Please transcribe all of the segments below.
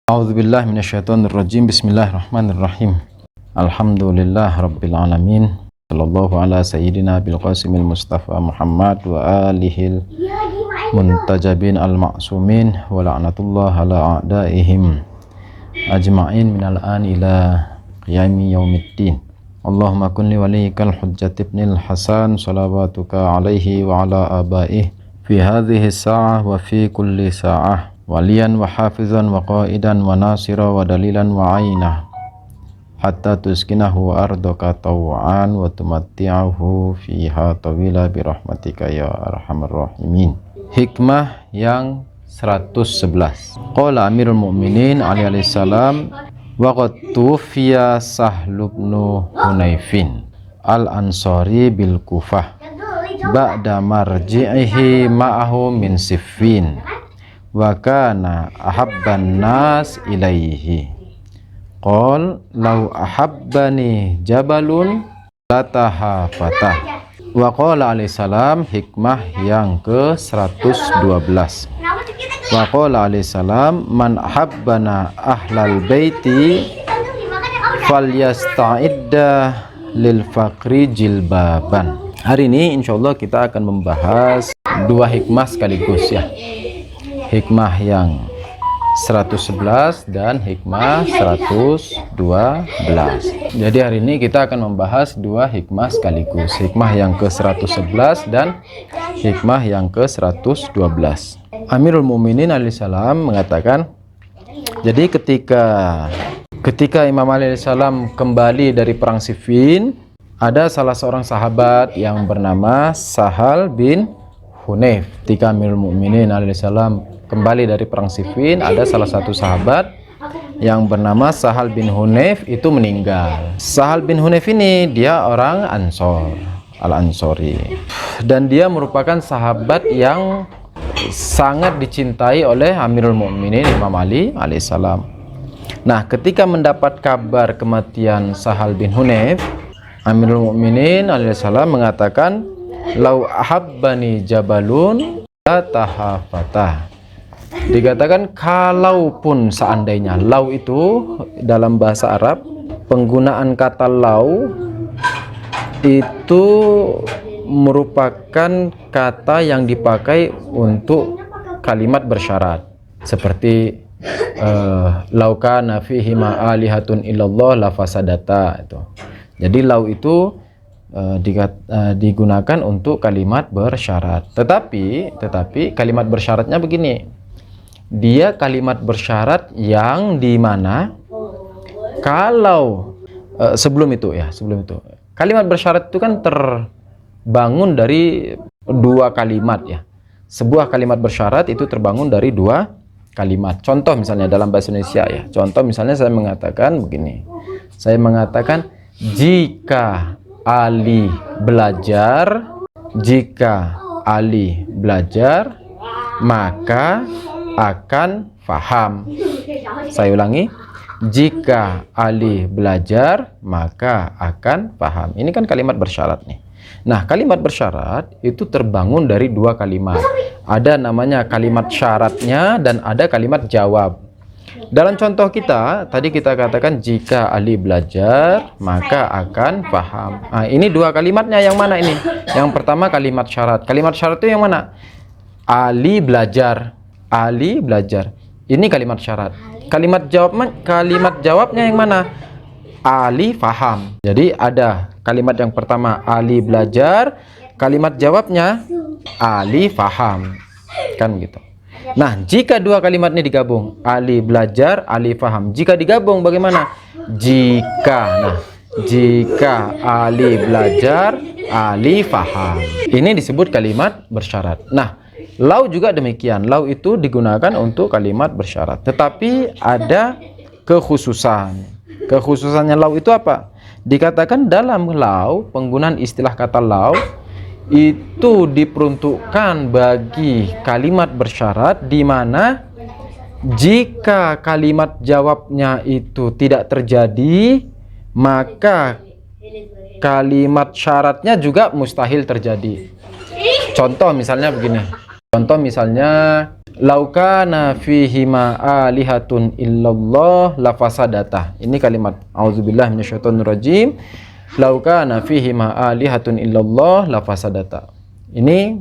A'udzubillahi minasyaitonirrajim. Bismillahirrahmanirrahim. Alhamdulillah rabbil alamin. Sallallahu ala sayyidina bil qasimil mustafa Muhammad wa alihil muntajabin al ma'sumin wa la'natullah ala a'daihim ajma'in minal an ila qiyami yaumiddin. Allahumma kun li waliyikal hujjat ibnil hasan salawatuka alaihi wa ala abaih fi hadhihi sa'ah wa fi kulli sa'ah waliyan wa hafizan wa qaidan wa nasira wa dalilan wa ainah hatta tuskinahu ardaka taw'an wa tumatti'ahu fiha tawila birahmatika ya arhamar rahimin. Hikmah yang 111. Qala Amirul Mukminin Ali alaihi salam wa qad tufiya Sahl bin Hunayfin al-Ansari bil Kufah ba'da marji'ihi ma'ahu min Siffin wa kana ahabban nas ilaihi qol law ahabbani jabalun latahafata. Wa qala alaihi salam, hikmah yang ke-112. Wa qala alaihi salam, man ahabbana ahlal baiti falyasta'idda lil faqri jilbaban. Hari ini insyaallah kita akan membahas dua hikmah sekaligus ya. Hikmah yang 111 dan hikmah 112. Jadi hari ini kita akan membahas dua hikmah sekaligus, hikmah yang ke-111 dan hikmah yang ke-112. Amirul Mukminin alaihissalam mengatakan, jadi ketika Imam Ali alaihissalam kembali dari perang Siffin, ada salah seorang sahabat yang bernama Sahal bin Hunayf. Ketika Amirul Mukminin alaihissalam kembali dari perang Siffin, ada salah satu sahabat yang bernama Sahal bin Hunayf itu meninggal. Sahal bin Hunayf ini dia orang Ansor, Al-Ansori, dan dia merupakan sahabat yang sangat dicintai oleh Amirul Mukminin Imam Ali alaihissalam. Nah, ketika mendapat kabar kematian Sahal bin Hunayf, Amirul Mukminin alaihissalam mengatakan, lau ahabbani jabalun la tahafatah. Dikatakan kalaupun seandainya, lau itu dalam bahasa Arab, penggunaan kata lau itu merupakan kata yang dipakai untuk kalimat bersyarat, seperti lauka nafihi ma'alihatun illallah lafasadata itu. Jadi lau itu digunakan untuk kalimat bersyarat. Tetapi kalimat bersyaratnya begini. Dia kalimat bersyarat yang dimana kalau sebelum itu kalimat bersyarat itu kan terbangun dari dua kalimat ya. Sebuah kalimat bersyarat itu terbangun dari dua kalimat. Contoh misalnya dalam bahasa Indonesia ya. Contoh misalnya saya mengatakan begini. Saya mengatakan jika Ali belajar, maka akan faham. Saya ulangi, jika Ali belajar maka akan paham. Ini kan kalimat bersyarat nih. Nah, kalimat bersyarat itu terbangun dari dua kalimat. Ada namanya kalimat syaratnya dan ada kalimat jawab. Dalam contoh kita, tadi kita katakan jika Ali belajar maka akan paham. Nah, ini dua kalimatnya yang mana ini? Yang pertama kalimat syarat. Kalimat syarat itu yang mana? Ali belajar. Ini kalimat syarat. Kalimat jawabnya yang mana? Ali faham. Jadi ada kalimat yang pertama Ali belajar, kalimat jawabnya Ali faham. Kan gitu. Nah, jika dua kalimat ini digabung, Ali belajar, Ali faham. Jika digabung bagaimana? Jika Ali belajar, Ali faham. Ini disebut kalimat bersyarat. Nah, lau juga demikian. Lau itu digunakan untuk kalimat bersyarat. Tetapi ada kekhususan. Kekhususannya lau itu apa? Dikatakan dalam lau, penggunaan istilah kata lau itu diperuntukkan bagi kalimat bersyarat di mana jika kalimat jawabnya itu tidak terjadi, maka kalimat syaratnya juga mustahil terjadi. Contoh misalnya begini. Contoh misalnya Lau kana fihima alihatun illallah lafasadata. Ini kalimat auzubillahi minasyaitonirrajim. Lau kana fihima alihatun illallah lafasadata. Ini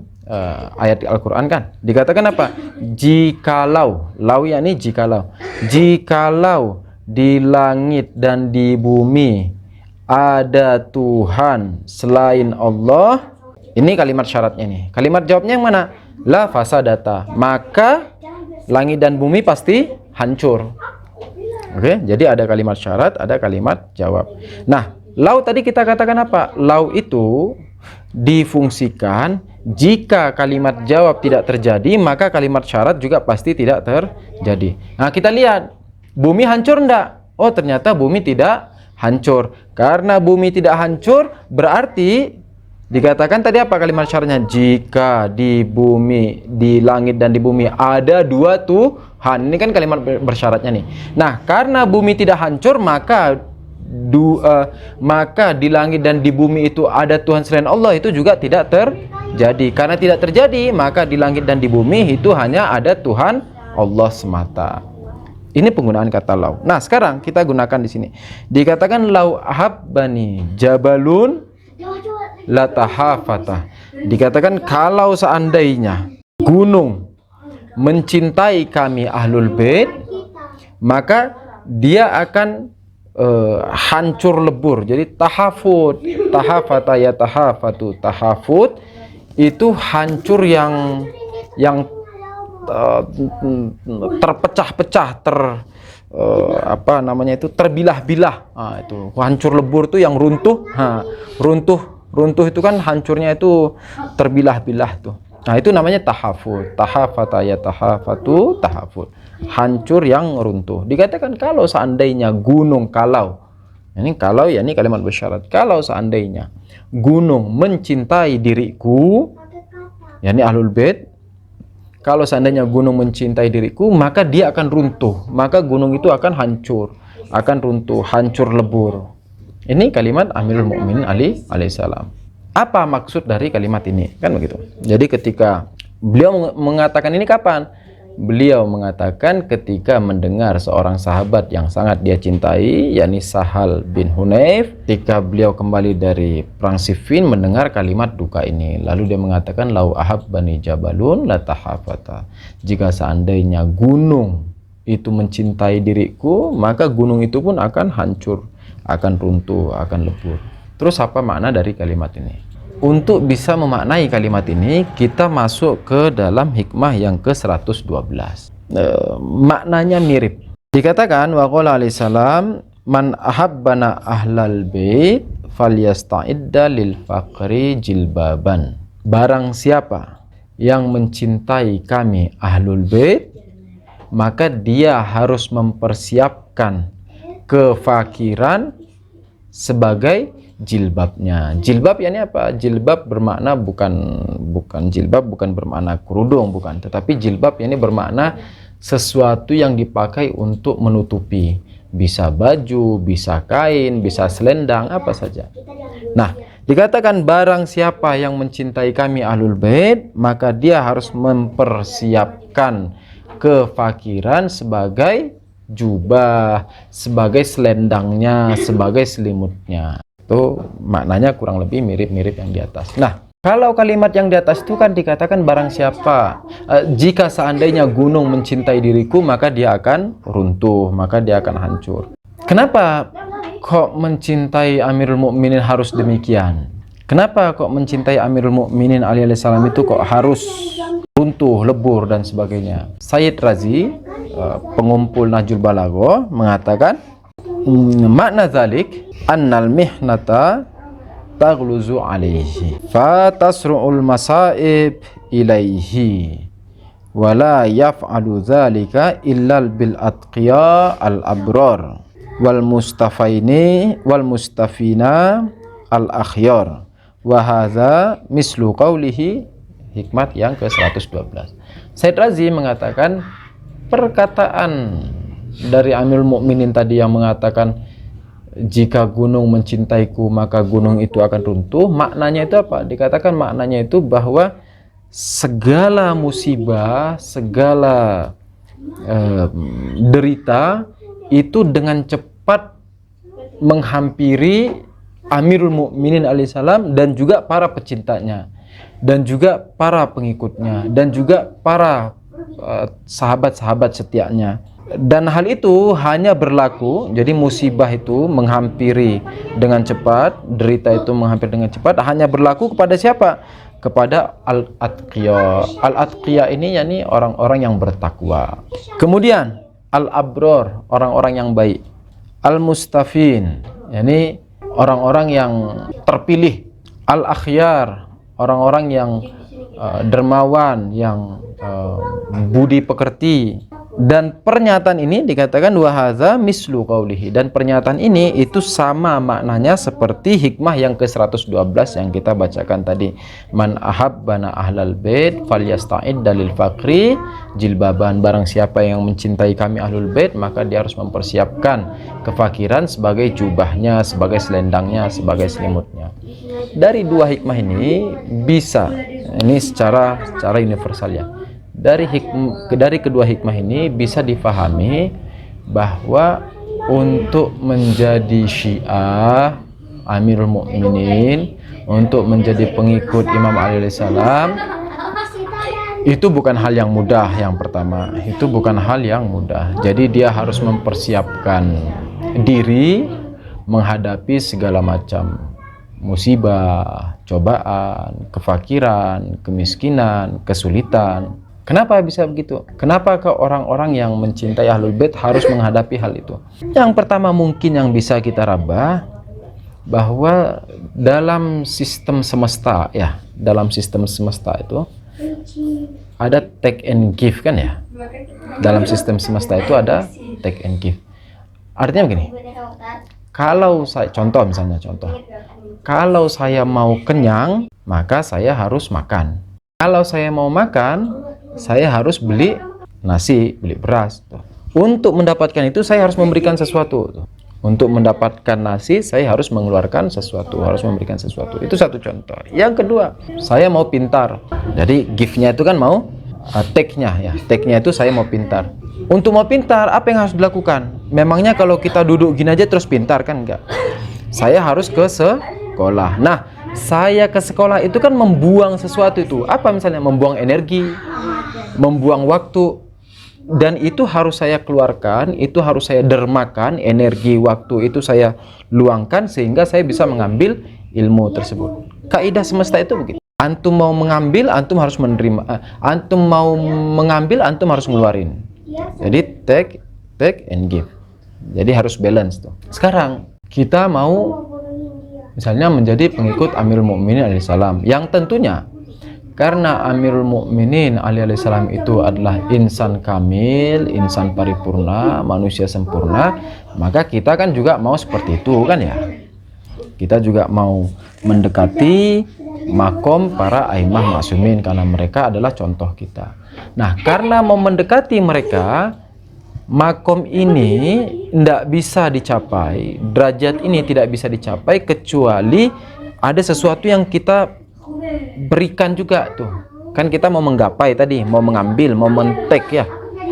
ayat Al-Qur'an kan. Dikatakan apa? Jikalau, lau yakni jikalau. Jikalau di langit dan di bumi ada Tuhan selain Allah. Ini kalimat syaratnya nih. Kalimat jawabnya yang mana? La fasadata, maka langit dan bumi pasti hancur. Oke, jadi ada kalimat syarat, ada kalimat jawab. Nah, lau tadi kita katakan apa? Lau itu difungsikan jika kalimat jawab tidak terjadi, maka kalimat syarat juga pasti tidak terjadi. Nah, kita lihat, bumi hancur enggak? Oh, ternyata bumi tidak hancur. Karena bumi tidak hancur, berarti dikatakan tadi apa kalimat syaratnya? Jika di bumi, di langit dan di bumi ada dua Tuhan. Ini kan kalimat bersyaratnya nih. Nah, karena bumi tidak hancur, maka di langit dan di bumi itu ada Tuhan selain Allah, itu juga tidak terjadi. Karena tidak terjadi, maka di langit dan di bumi itu hanya ada Tuhan Allah semata. Ini penggunaan kata lau. Nah, sekarang kita gunakan di sini. Dikatakan lau ahabbani jabalun latahafata. Dikatakan kalau seandainya gunung mencintai kami ahlul bait, maka dia akan hancur lebur. Jadi tahafut, tahafata ya tahafatu, tahafut itu hancur yang terpecah-pecah, apa namanya itu, terbilah-bilah. Nah, itu hancur lebur itu yang runtuh. Nah, runtuh itu kan hancurnya itu terbilah-bilah tuh. Nah, itu namanya tahafut. Tahafata ya tahafatu, tahafut. Hancur yang runtuh. Dikatakan kalau seandainya gunung, kalau ini kalau ya ini kalimat bersyarat. Kalau seandainya gunung mencintai diriku, yakni ahlul bait, kalau seandainya gunung mencintai diriku, maka dia akan runtuh. Maka gunung itu akan hancur, akan runtuh, hancur lebur. Ini kalimat Amirul Mukminin Ali alaihissalam. Apa maksud dari kalimat ini? Kan begitu. Jadi ketika beliau mengatakan ini kapan? Beliau mengatakan ketika mendengar seorang sahabat yang sangat dia cintai, yakni Sahal bin Hunayf, ketika beliau kembali dari perang Siffin mendengar kalimat duka ini. Lalu dia mengatakan lau ahabbani jabalun latahafata. Jika seandainya gunung itu mencintai diriku, maka gunung itu pun akan hancur, akan runtuh, akan lebur. Terus apa makna dari kalimat ini? Untuk bisa memaknai kalimat ini, kita masuk ke dalam hikmah yang ke-112. Maknanya mirip. Dikatakan waqala alaihissalam, man ahabbana ahlal bait falyasta'idda lil faqri jilbaban. Barang siapa yang mencintai kami ahlul bait, maka dia harus mempersiapkan kefakiran sebagai jilbabnya. Jilbab ini apa? Jilbab bermakna bukan jilbab, bukan bermakna kerudung, bukan. Tetapi jilbab ini bermakna sesuatu yang dipakai untuk menutupi. Bisa baju, bisa kain, bisa selendang, apa saja. Nah, dikatakan barang siapa yang mencintai kami ahlul bait, maka dia harus mempersiapkan kefakiran sebagai jubah, sebagai selendangnya, sebagai selimutnya. Itu maknanya kurang lebih mirip-mirip yang di atas. Nah, kalau kalimat yang di atas itu kan dikatakan barang siapa, jika seandainya gunung mencintai diriku, maka dia akan runtuh, maka dia akan hancur. Kenapa kok mencintai Amirul Mukminin harus demikian? Kenapa kok mencintai Amirul Mukminin Ali alaihissalam itu kok harus runtuh, lebur dan sebagainya? Sayyid Razi, pengumpul Nahjul Balagha, mengatakan makna dzalik annal mihnata taghluzu alaihi fatasru'ul masaib ilaihi wala yaf'alu dzalika illa bil atqiya al abrar wal mustafaini wal mustafina al akhyar wa hadza mislu qawlihi. Hikmat yang ke-112. Sayyid Razi mengatakan perkataan dari Amirul Mukminin tadi yang mengatakan jika gunung mencintaiku maka gunung itu akan runtuh, maknanya itu apa? Dikatakan maknanya itu bahwa segala musibah, segala derita itu dengan cepat menghampiri Amirul Mukminin alaihissalam dan juga para pecintanya, dan juga para pengikutnya, dan juga para sahabat-sahabat setianya. Dan hal itu hanya berlaku, jadi musibah itu menghampiri dengan cepat, derita itu menghampiri dengan cepat, hanya berlaku kepada siapa? Kepada al-atqiya. Al-atqiya ini yakni orang-orang yang bertakwa. Kemudian al-abror, orang-orang yang baik. Al-mustafin, yakni orang-orang yang terpilih. Al-akhyar, orang-orang yang dermawan, yang budi pekerti. Dan pernyataan ini dikatakan wa hadza mislu qaulihi, dan pernyataan ini itu sama maknanya seperti hikmah yang ke-112 yang kita bacakan tadi. Man ahabbana ahlal bait falyasta'id dalil fakri jilbaban, barang siapa yang mencintai kami ahlul bait maka dia harus mempersiapkan kefakiran sebagai jubahnya, sebagai selendangnya, sebagai selimutnya. Dari dua hikmah ini bisa, ini secara universal ya. Dari kedua hikmah ini bisa difahami bahwa untuk menjadi Syiah Amirul Mukminin, untuk menjadi pengikut Imam Ali alaihissalam, itu bukan hal yang mudah. Yang pertama, itu bukan hal yang mudah. Jadi dia harus mempersiapkan diri menghadapi segala macam musibah, cobaan, kefakiran, kemiskinan, kesulitan. Kenapa bisa begitu? Kenapa ke orang-orang yang mencintai Ahlul Bait harus menghadapi hal itu? Yang pertama mungkin yang bisa kita raba, bahwa dalam sistem semesta ya, dalam sistem semesta itu ada take and give kan ya? Dalam sistem semesta itu ada take and give. Artinya begini, kalau saya contoh, kalau saya mau kenyang, maka saya harus makan. Kalau saya mau makan, saya harus beli nasi, beli beras. Untuk mendapatkan itu saya harus memberikan sesuatu. Untuk mendapatkan nasi saya harus mengeluarkan sesuatu, harus memberikan sesuatu. Itu satu contoh. Yang kedua, saya mau pintar. Jadi gift-nya itu kan mau take-nya ya. Take-nya itu saya mau pintar. Untuk mau pintar, apa yang harus dilakukan? Memangnya kalau kita duduk gini aja terus pintar kan? Enggak. Saya harus ke sekolah. Nah, saya ke sekolah itu kan membuang sesuatu itu. Apa misalnya? Membuang energi, membuang waktu. Dan itu harus saya keluarkan, itu harus saya dermakan, energi, waktu itu saya luangkan sehingga saya bisa mengambil ilmu tersebut. Kaidah semesta itu begitu. Antum mau mengambil, antum harus menerima. Antum mau mengambil, antum harus ngeluarin. Jadi take and give. Jadi harus balance tuh. Sekarang kita mau misalnya menjadi pengikut Amirul Mukminin alaihissalam, yang tentunya karena Amirul Mukminin alaihissalam itu adalah insan kamil, insan paripurna, manusia sempurna, maka kita kan juga mau seperti itu kan ya. Kita juga mau mendekati makom para aimah maksumin karena mereka adalah contoh kita. Nah, karena mau mendekati mereka, makom ini tidak bisa dicapai, derajat ini tidak bisa dicapai kecuali ada sesuatu yang kita berikan juga tuh. Kan kita mau menggapai tadi, mau mengambil, mau mentek ya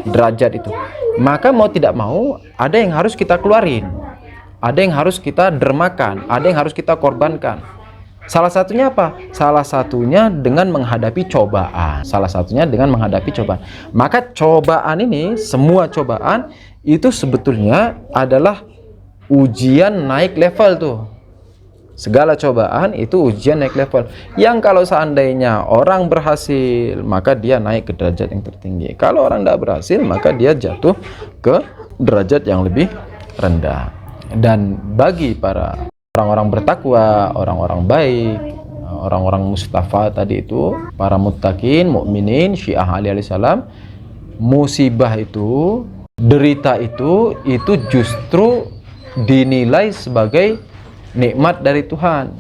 derajat itu. Maka mau tidak mau ada yang harus kita keluarin. Ada yang harus kita dermakan, ada yang harus kita korbankan. Salah satunya apa? Salah satunya dengan menghadapi cobaan. Salah satunya dengan menghadapi cobaan. Maka cobaan ini, semua cobaan itu sebetulnya adalah ujian naik level tuh. Segala cobaan itu ujian naik level. Yang kalau seandainya orang berhasil, maka dia naik ke derajat yang tertinggi. Kalau orang tidak berhasil, maka dia jatuh ke derajat yang lebih rendah. Dan bagi para orang-orang bertakwa, orang-orang baik, orang-orang mustafa tadi itu, para muttaqin, mukminin, Syiah Ali alaihissalam, musibah itu, derita itu justru dinilai sebagai nikmat dari Tuhan,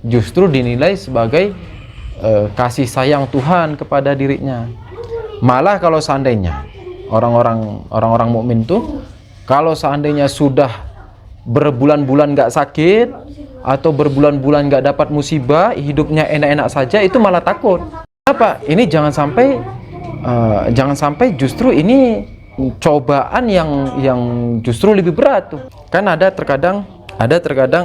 justru dinilai sebagai kasih sayang Tuhan kepada dirinya. Malah kalau seandainya orang-orang mukmin tuh, kalau seandainya sudah berbulan-bulan nggak sakit atau berbulan-bulan nggak dapat musibah, hidupnya enak-enak saja, itu malah takut. apa? Ini jangan sampai justru ini cobaan yang justru lebih berat tuh. Kan ada terkadang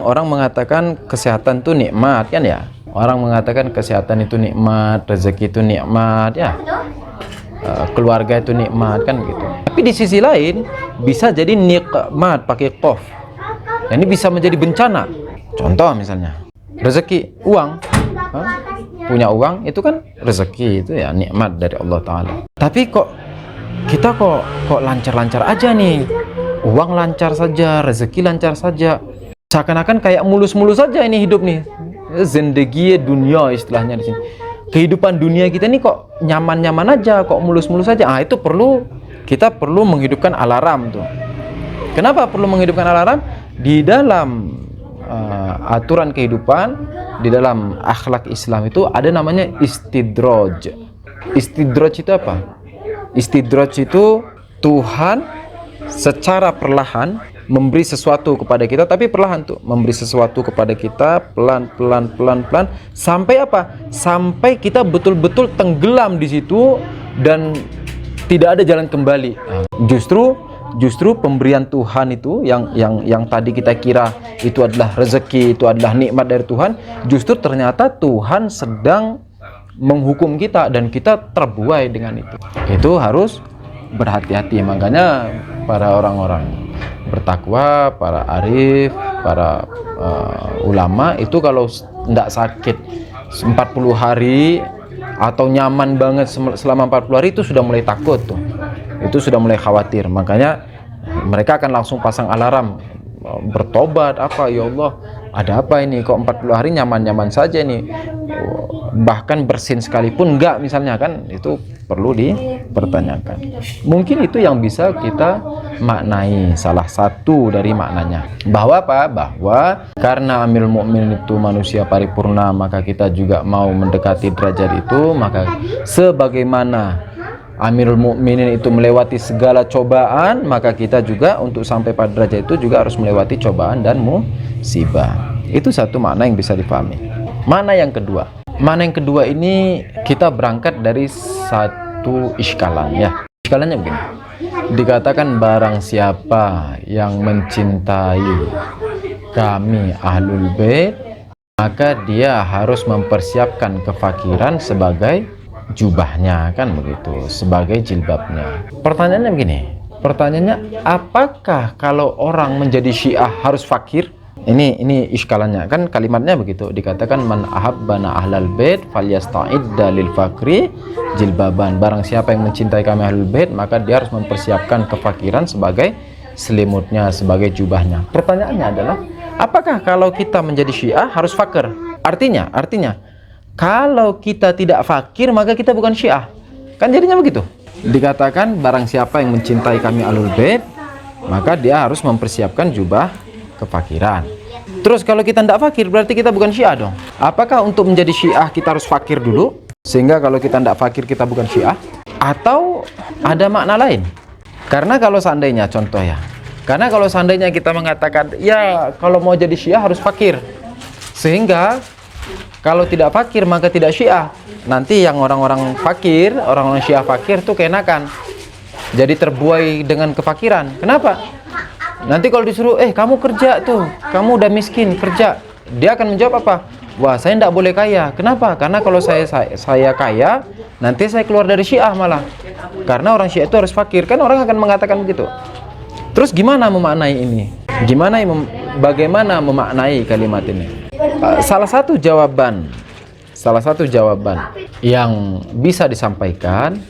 orang mengatakan kesehatan itu nikmat kan ya. Orang mengatakan kesehatan itu nikmat, rezeki itu nikmat ya. Keluarga itu nikmat kan gitu. Tapi di sisi lain bisa jadi nikmat pakai qaf. Ini bisa menjadi bencana. Contoh misalnya rezeki, uang. Punya uang itu kan rezeki, itu ya nikmat dari Allah Ta'ala. Tapi kita lancar-lancar aja nih, uang lancar saja, rezeki lancar saja, seakan-akan kayak mulus-mulus saja ini hidup nih, zindagi dunia istilahnya di sini. Kehidupan dunia kita ini kok nyaman-nyaman aja, kok mulus-mulus saja. Itu kita perlu menghidupkan alarm tuh. Kenapa perlu menghidupkan alarm? Di dalam aturan kehidupan, di dalam akhlak Islam itu ada namanya istidraj. Istidraj itu apa? Istidraj itu Tuhan secara perlahan memberi sesuatu kepada kita, tapi perlahan tuh memberi sesuatu kepada kita pelan-pelan sampai apa? Sampai kita betul-betul tenggelam di situ dan tidak ada jalan kembali. Justru pemberian Tuhan itu yang tadi kita kira itu adalah rezeki, itu adalah nikmat dari Tuhan, justru ternyata Tuhan sedang menghukum kita dan kita terbuai dengan itu. Itu harus berhati-hati. Makanya para orang-orang bertakwa, para arif, para ulama itu kalau tidak sakit 40 hari atau nyaman banget selama 40 hari itu sudah mulai takut tuh. Itu sudah mulai khawatir. Makanya mereka akan langsung pasang alarm, bertobat, ya Allah, ada apa ini kok 40 hari nyaman-nyaman saja nih, bahkan bersin sekalipun enggak misalnya, kan itu perlu dipertanyakan. Mungkin itu yang bisa kita maknai, salah satu dari maknanya, bahwa karena Amirul Mukminin itu manusia paripurna, maka kita juga mau mendekati derajat itu. Maka sebagaimana Amirul Mukminin itu melewati segala cobaan, maka kita juga untuk sampai pada derajat itu juga harus melewati cobaan dan musibah. Itu satu makna yang bisa dipahami. Makna yang kedua ini kita berangkat dari satu iskalan ya. Iskalannya begini. Dikatakan barang siapa yang mencintai kami Ahlul Bait, maka dia harus mempersiapkan kefakiran sebagai jubahnya, kan begitu, sebagai jilbabnya. Pertanyaannya begini, apakah kalau orang menjadi Syiah harus fakir? Ini iskalannya, kan kalimatnya begitu, dikatakan man ahabbana ahlal bait falyasta'idda lil fakri jilbaban. Barang siapa yang mencintai kami Ahlul Bait, maka dia harus mempersiapkan kefakiran sebagai selimutnya, sebagai jubahnya. Pertanyaannya adalah, apakah kalau kita menjadi Syiah harus fakir? Artinya kalau kita tidak fakir maka kita bukan Syiah, kan jadinya begitu. Dikatakan barang siapa yang mencintai kami Ahlul Bait, maka dia harus mempersiapkan jubah kefakiran. Terus kalau kita tidak fakir berarti kita bukan Syiah dong. Apakah untuk menjadi Syiah kita harus fakir dulu, sehingga kalau kita tidak fakir kita bukan Syiah, atau ada makna lain? Karena kalau seandainya kita mengatakan ya kalau mau jadi Syiah harus fakir, sehingga kalau tidak fakir maka tidak Syiah, nanti yang orang-orang fakir, orang-orang Syiah fakir tuh keenakan, jadi terbuai dengan kefakiran. Kenapa? Nanti kalau disuruh kamu kerja tuh, kamu udah miskin, kerja, dia akan menjawab apa? Wah, saya tidak boleh kaya. Kenapa? Karena kalau saya kaya, nanti saya keluar dari Syiah malah. Karena orang Syiah itu harus fakir, kan orang akan mengatakan begitu. Terus gimana memaknai ini? Bagaimana memaknai kalimat ini? Salah satu jawaban yang bisa disampaikan,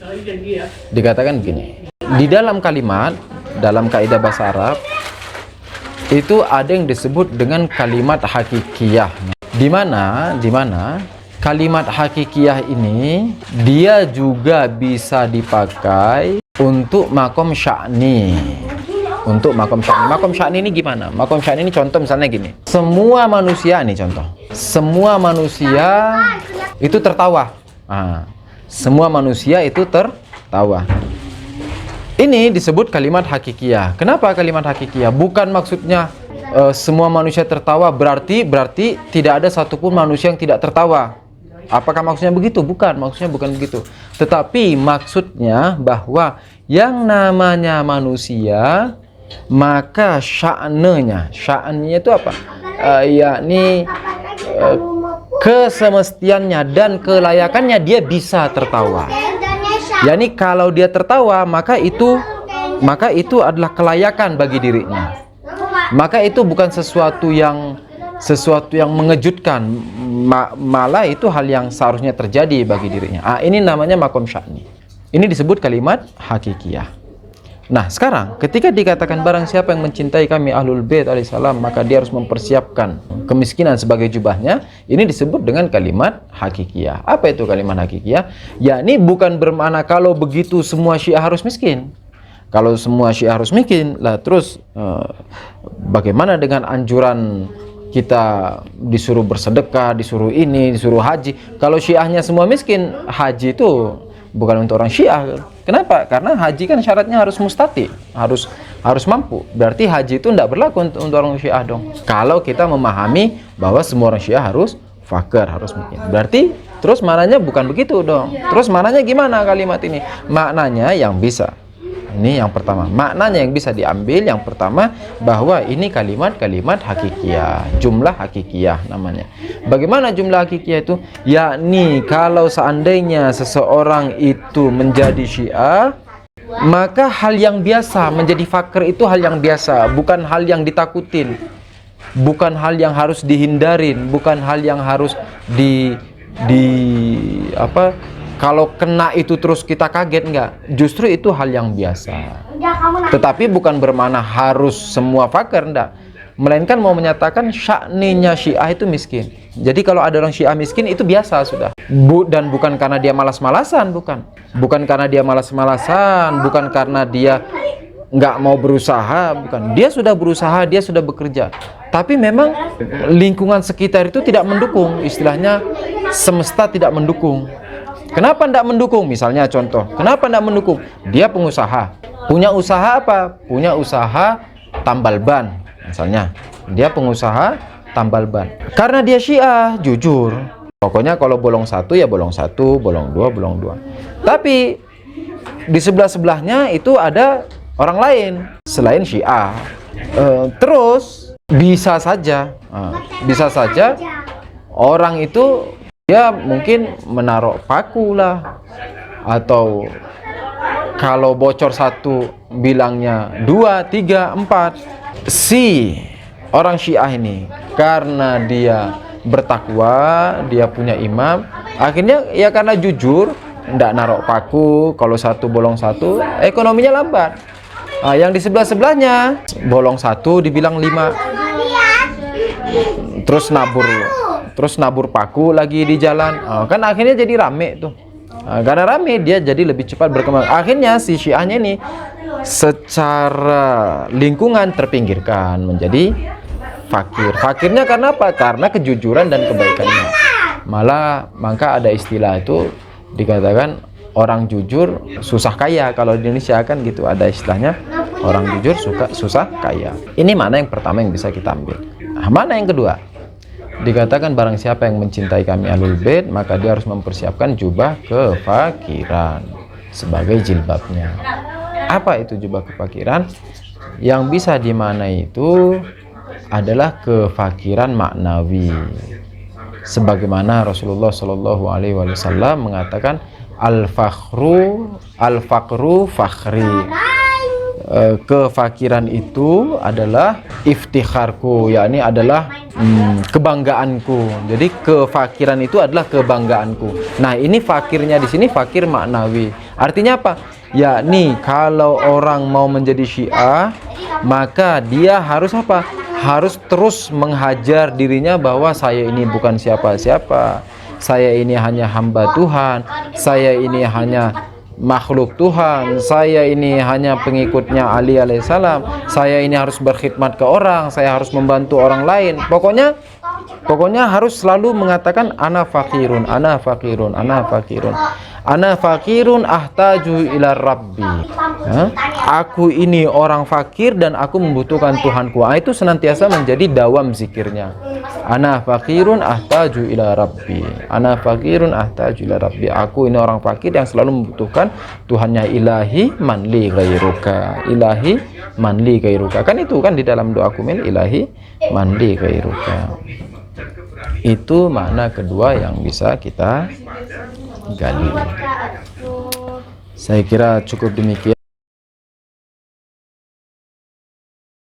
dikatakan begini. Di dalam kalimat, dalam kaidah bahasa Arab itu ada yang disebut dengan kalimat hakikiyah. Di mana kalimat hakikiyah ini dia juga bisa dipakai untuk makom sya'ni. Makom sya'ni ini gimana? Makom sya'ni ini contoh misalnya gini. Semua manusia itu tertawa. Semua manusia itu tertawa. Ini disebut kalimat hakikiyah. Kenapa kalimat hakikiyah? Bukan maksudnya semua manusia tertawa berarti tidak ada satupun manusia yang tidak tertawa. Apakah maksudnya begitu? Bukan, maksudnya bukan begitu. Tetapi maksudnya bahwa yang namanya manusia, maka sya'nenya itu apa? Yakni kesemestiannya dan kelayakannya dia bisa tertawa. Yakni kalau dia tertawa, maka itu adalah kelayakan bagi dirinya. Maka itu bukan sesuatu yang mengejutkan, malah itu hal yang seharusnya terjadi bagi dirinya. Ini namanya makom sya'ni. Ini disebut kalimat hakikiyah. Nah, sekarang ketika dikatakan barang siapa yang mencintai kami Ahlul Bait alaihissalam, maka dia harus mempersiapkan kemiskinan sebagai jubahnya. Ini disebut dengan kalimat hakikiyah. Apa itu kalimat hakikiyah? Yakni bukan bermakna kalau begitu semua Syiah harus miskin. Kalau semua Syiah harus miskin, lah terus bagaimana dengan anjuran kita disuruh bersedekah, disuruh ini, disuruh haji? Kalau Syiahnya semua miskin, haji itu bukan untuk orang Syiah. Kenapa? Karena haji kan syaratnya harus mustati, harus mampu. Berarti haji itu tidak berlaku untuk orang Syiah dong. Kalau kita memahami bahwa semua orang Syiah harus fakir, harus miskin. Berarti terus maknanya bukan begitu dong. Terus maknanya gimana kalimat ini? Maknanya yang bisa. Ini yang pertama, maknanya yang bisa diambil yang pertama, bahwa ini kalimat-kalimat hakikiyah, jumlah hakikiyah namanya. Bagaimana jumlah hakikiyah itu? Yakni kalau seandainya seseorang itu menjadi Syiah, maka hal yang biasa, menjadi fakir itu hal yang biasa, bukan hal yang ditakutin, bukan hal yang harus dihindarin, bukan hal yang harus kalau kena itu terus kita kaget, enggak. Justru itu hal yang biasa. Tetapi bukan bermakna harus semua fakir, enggak. Melainkan mau menyatakan sya'ninya Syiah itu miskin. Jadi kalau ada orang Syiah miskin itu biasa sudah. Dan bukan karena dia malas-malasan, bukan. Bukan karena dia malas-malasan, bukan karena dia enggak mau berusaha, bukan. Dia sudah berusaha, dia sudah bekerja. Tapi memang lingkungan sekitar itu tidak mendukung. Istilahnya semesta tidak mendukung. Kenapa tidak mendukung? Misalnya contoh, kenapa tidak mendukung? Dia pengusaha. Punya usaha apa? Punya usaha tambal ban. Misalnya, dia pengusaha tambal ban. Karena dia Syiah, jujur. Pokoknya kalau bolong satu ya bolong satu, bolong dua, bolong dua. Tapi di sebelah-sebelahnya itu ada orang lain selain Syiah. Terus bisa saja orang itu dia mungkin menaruh paku lah, atau kalau bocor satu bilangnya 2, 3, 4. Si orang Syiah ini karena dia bertakwa, dia punya imam, akhirnya ya karena jujur ndak naruh paku, kalau satu bolong satu, ekonominya lambat. Yang di sebelah-sebelahnya bolong satu dibilang 5, terus nabur paku lagi di jalan, kan akhirnya jadi rame tuh. Karena rame dia jadi lebih cepat berkembang. Akhirnya si Syiahnya ini secara lingkungan terpinggirkan menjadi fakir. Fakirnya karena apa? Karena kejujuran dan kebaikannya. Maka ada istilah itu dikatakan orang jujur susah kaya. Kalau di Indonesia kan gitu, ada istilahnya orang jujur susah kaya. Ini mana yang pertama yang bisa kita ambil. Mana yang kedua? Dikatakan barang siapa yang mencintai kami Ahlul Bait, maka dia harus mempersiapkan jubah kefakiran sebagai jilbabnya. Apa itu jubah kefakiran? Yang bisa dimaknai itu adalah kefakiran maknawi. Sebagaimana Rasulullah Shallallahu Alaihi Wasallam mengatakan al-faqru fakhri. Kefakiran itu adalah iftikharku, yakni adalah kebanggaanku. Jadi kefakiran itu adalah kebanggaanku. Nah, ini fakirnya di sini fakir maknawi. Artinya apa? Yakni kalau orang mau menjadi Syiah, maka dia harus apa? Harus terus menghajar dirinya bahwa saya ini bukan siapa-siapa. Saya ini hanya hamba Tuhan. Saya ini hanya makhluk Tuhan, saya ini hanya pengikutnya Ali alaihissalam, saya ini harus berkhidmat ke orang, saya harus membantu orang lain. Pokoknya harus selalu mengatakan ana fakirun, ana fakirun, ana fakirun. Ana fakirun ahtaju ila rabbi. Aku ini orang fakir dan aku membutuhkan Tuhanku. Itu senantiasa menjadi dawam zikirnya. Ana fakirun ahtaju ila rabbi. Ana fakirun ahtaju ila rabbi. Aku ini orang fakir yang selalu membutuhkan Tuhannya. Ilahi manli ghairuka. Ilahi manli ghairuka. Kan itu kan di dalam doa kumil, ilahi manli ghairuka. Itu makna kedua yang bisa kita gali. Saya kira cukup demikian.